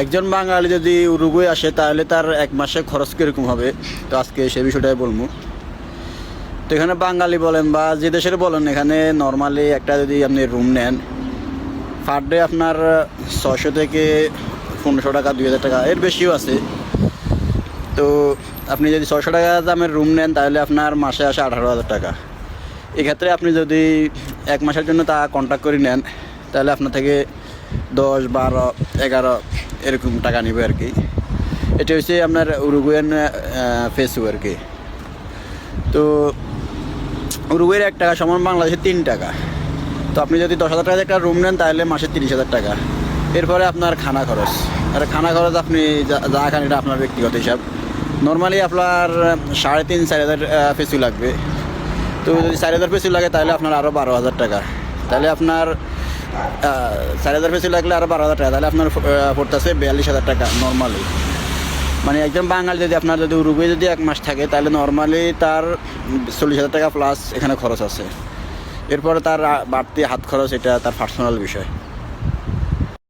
একজন বাঙালি যদি উরুগুয়ে আসে তাহলে তার এক মাসে খরচ কীরকম হবে, তো আজকে সে বিষয়টাই বলবো। তো এখানে বাঙালি বলেন বা যে দেশের বলেন, এখানে নর্মালি একটা যদি আপনি রুম নেন, পার ডে আপনার 600 থেকে 1500 টাকা, 2000 টাকা, এর বেশিও আছে। তো আপনি যদি 600 টাকা দামের রুম নেন তাহলে আপনার মাসে আসে 18,000 টাকা। এক্ষেত্রে আপনি যদি এক মাসের জন্য তা কন্ট্যাক্ট করে নেন তাহলে আপনার থেকে 10, 12, 11 এরকম টাকা নেবে আর কি। এটা হচ্ছে আপনার উরুগুয়েন পেসো আর কি। তো উরুগুয়ের 1 টাকা সমান বাংলাদেশে 3 টাকা। তো আপনি যদি 10,000 টাকা একটা রুম নেন তাহলে মাসে 30,000 টাকা। এরপরে আপনার খানা খরচ, আর খানা খরচ আপনি যা খান এটা আপনার ব্যক্তিগত হিসাব। নর্মালি আপনার 3,500-4,000 পেসো লাগবে। তো যদি 4,000 পেসো লাগে তাহলে আপনার আরও 12,000 টাকা। তাহলে আপনার 4,000 পেসো লাগলে আরও 12,000 টাকা, তাহলে আপনার পড়তেছে 42,000 টাকা নর্মালি। মানে একজন বাঙালি যদি আপনার যদি উরুগুয়ে যদি 1 মাস থাকে তাহলে নর্মালি তার 40,000 টাকা প্লাস এখানে খরচ আছে। এরপরে তার বাড়তি হাত খরচ, এটা তার পার্সোনাল বিষয়।